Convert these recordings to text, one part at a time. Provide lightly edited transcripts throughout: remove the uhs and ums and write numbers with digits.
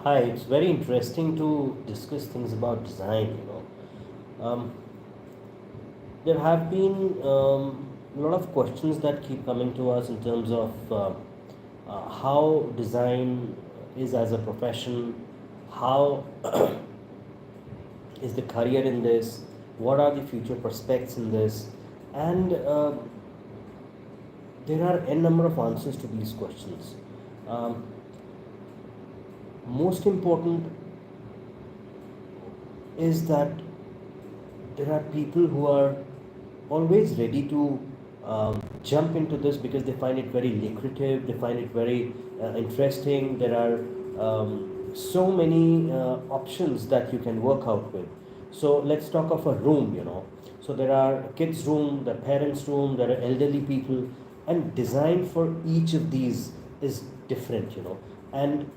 Hi, it's very interesting to discuss things about design. There have been a lot of questions that keep coming to us in terms of how design is as a profession, how is the career in this, what are the future prospects in this, and there are n number of answers to these questions. Um, Most important is that there are people who are always ready to jump into this because they find it very lucrative, they find it very interesting. There are so many options that you can work out with. So let's talk of a room. So there are kids' room, the parents' room, there are elderly people, and design for each of these is different. And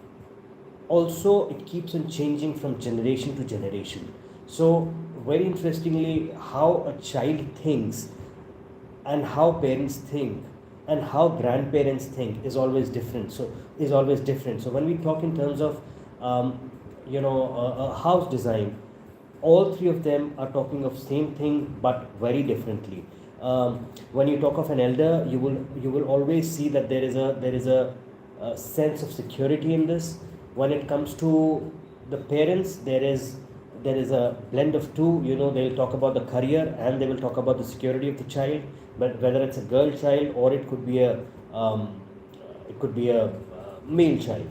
also it keeps on changing from generation to generation. So very interestingly, how a child thinks and how parents think and how grandparents think is always different. So when we talk in terms of a house design, all three of them are talking of same thing but very differently. When you talk of an elder, you will always see that there is a sense of security in this. When it comes to the parents, there is a blend of two. They'll talk about the career and they will talk about the security of the child, but whether it's a girl child or it could be a male child.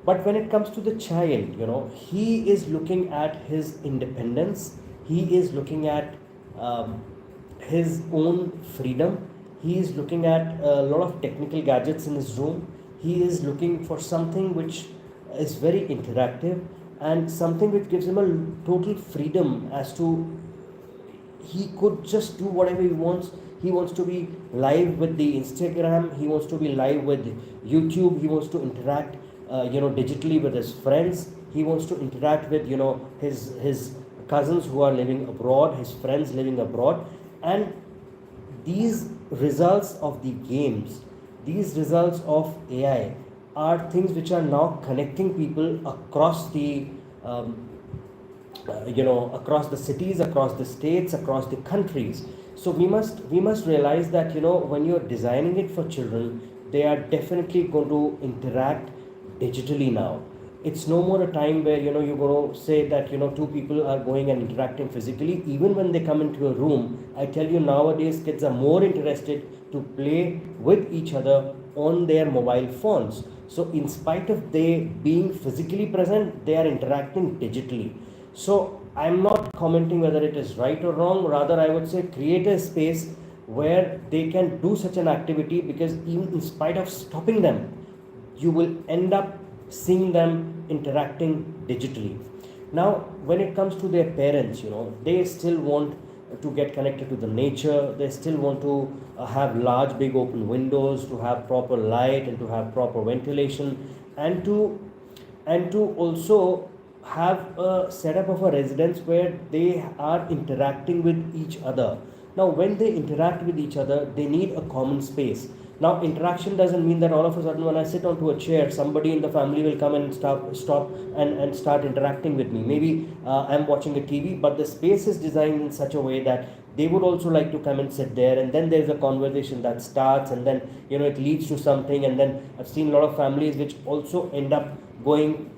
But when it comes to the child, he is looking at his independence. He is looking at um, his own freedom. He is looking at a lot of technical gadgets in his room. He is looking for something which is very interactive and something which gives him a total freedom as to he could just do whatever he wants. He wants to be live with the Instagram, he wants to be live with YouTube, he wants to interact digitally with his friends, he wants to interact with his cousins who are living abroad, his friends living abroad. And these results of the games, these results of AI are things which are now connecting people across the um, across the cities, across the states, across the countries. So we must realize that when you're designing it for children, they are definitely going to interact digitally now. It's no more a time where you're going to say that two people are going and interacting physically. Even when they come into a room, I tell you, nowadays kids are more interested to play with each other on their mobile phones. So in spite of they being physically present, they are interacting digitally. So I'm not commenting whether it is right or wrong. Rather, I would say create a space where they can do such an activity, because even in spite of stopping them, you will end up seeing them interacting digitally. Now, when it comes to their parents, they still want to get connected to the nature. They still want to have large, big open windows, to have proper light and to have proper ventilation, and to also have a setup of a residence where they are interacting with each other. Now when they interact with each other, they need a common space. Now interaction doesn't mean that all of a sudden when I sit onto a chair, somebody in the family will come and stop and start interacting with me. Maybe I'm watching a TV, but the space is designed in such a way that they would also like to come and sit there, and then there's a conversation that starts, and then it leads to something. And then I've seen a lot of families which also end up going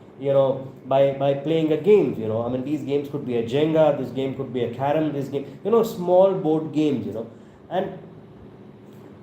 by playing a game. I mean, these games could be a Jenga, this game could be a carom, this game, small board games. And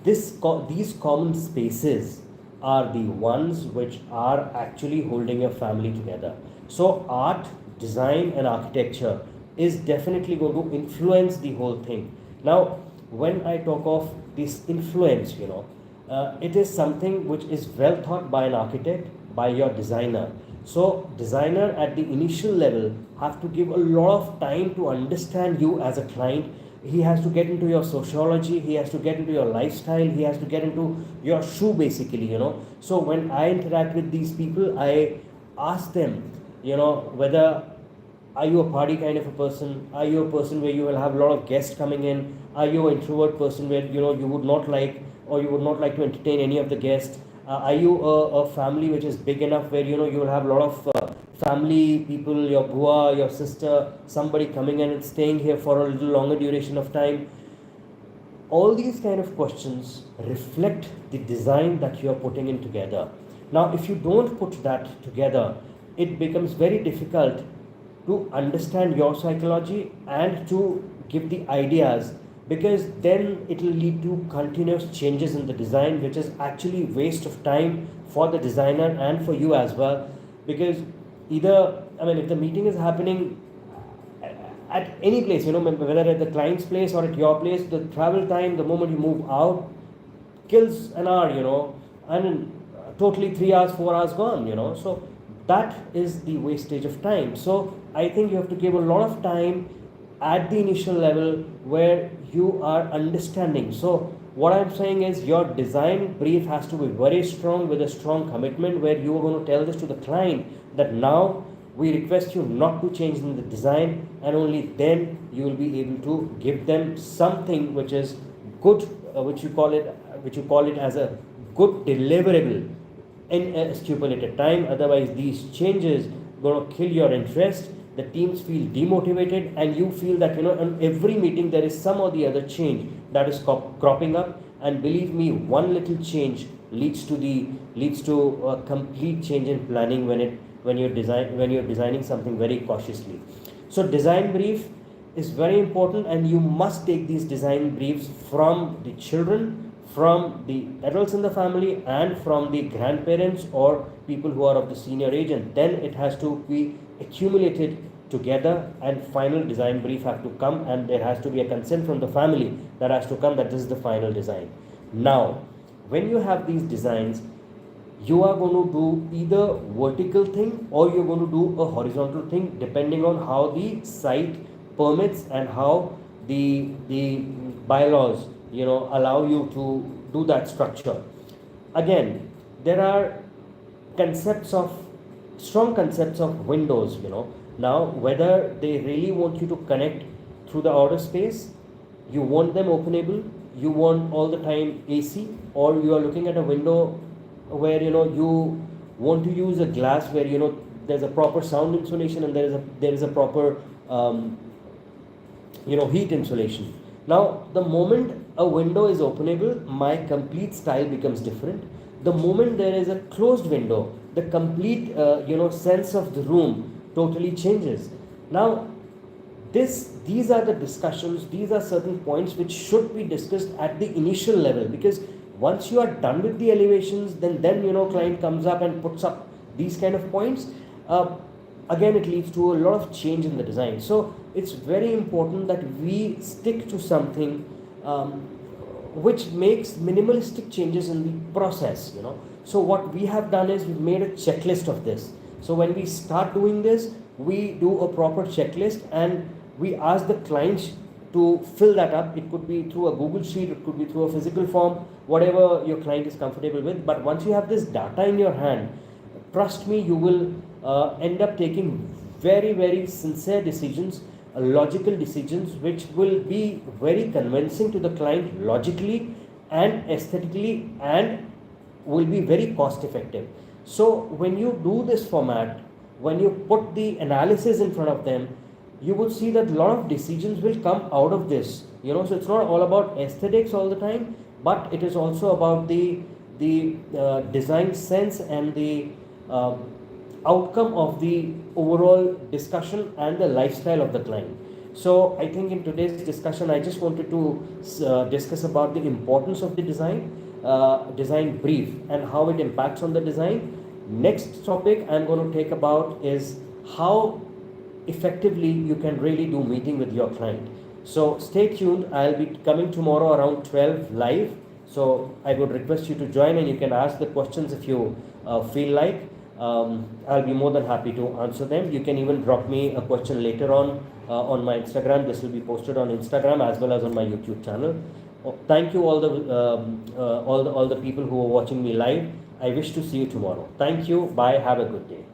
these common spaces are the ones which are actually holding a family together. So art, design and architecture is definitely going to influence the whole thing. Now when I talk of this influence, it is something which is well thought by an architect, by your designer. So designer at the initial level have to give a lot of time to understand you as a client. He has to get into your sociology, he has to get into your lifestyle, he has to get into your shoe basically. So when I interact with these people, I ask them, whether are you a party kind of a person, are you a person where you will have a lot of guests coming in, are you an introvert person where you would not like, or you would not like to entertain any of the guests, Are you a family which is big enough where you know you will have a lot of family people, your bua, your sister, somebody coming in and staying here for a little longer duration of time? All these kind of questions reflect the design that you are putting in together. Now, if you don't put that together, it becomes very difficult to understand your psychology and to give the ideas, because then it will lead to continuous changes in the design, which is actually waste of time for the designer and for you as well. Because either, I mean, if the meeting is happening at any place, you know, whether at the client's place or at your place, the travel time, the moment you move out, kills an hour, you know, and totally 3 hours, 4 hours gone, you know. So that is the wastage of time. So I think you have to give a lot of time at the initial level where you are understanding. So what I'm saying is your design brief has to be very strong, with a strong commitment, where you are going to tell this to the client that now we request you not to change in the design, and only then you will be able to give them something which is good, which you call it as a good deliverable in a stipulated time. Otherwise these changes going to kill your interest, the teams feel demotivated, and you feel that, you know, in every meeting there is some or the other change that is cropping up. And believe me, one little change leads to a complete change in planning when you're designing something very cautiously. So design brief is very important, and you must take these design briefs from the children, from the adults in the family, and from the grandparents or people who are of the senior age, and then it has to be accumulated together, and final design brief have to come, and there has to be a consent from the family that has to come that this is the final design. Now when you have these designs, you are going to do either vertical thing or you're going to do a horizontal thing, depending on how the site permits and how the bylaws, you know, allow you to do that structure. Again, there are strong concepts of windows, you know. Now whether they really want you to connect through the outer space, you want them openable, you want all the time AC, or you are looking at a window where, you know, you want to use a glass where, you know, there's a proper sound insulation and there is a proper heat insulation. Now the moment a window is openable, my complete style becomes different. The moment there is a closed window, the complete sense of the room totally changes. Now these are the discussions, these are certain points which should be discussed at the initial level, because once you are done with the elevations, then you know, client comes up and puts up these kind of points, again it leads to a lot of change in the design. So it's very important that we stick to something which makes minimalistic changes in the process, you know. So what we have done is we've made a checklist of this. So when we start doing this, we do a proper checklist and we ask the clients to fill that up. It could be through a Google Sheet, it could be through a physical form, whatever your client is comfortable with. But once you have this data in your hand, trust me, you will end up taking very, very sincere decisions, logical decisions, which will be very convincing to the client logically and aesthetically, and will be very cost effective. So when you do this format, when you put the analysis in front of them, you will see that a lot of decisions will come out of this, you know. So it's not all about aesthetics all the time, but it is also about the design sense and the outcome of the overall discussion and the lifestyle of the client. So I think in today's discussion, I just wanted to discuss about the importance of the design brief and how it impacts on the design. Next topic I'm going to take about is how effectively you can really do meeting with your client. So stay tuned. I'll be coming tomorrow around 12 live. So I would request you to join, and you can ask the questions if you feel like. I'll be more than happy to answer them. You can even drop me a question later on my Instagram. This will be posted on Instagram as well as on my YouTube channel. Thank you all the people who are watching me live. I wish to see you tomorrow. Thank you. Bye. Have a good day.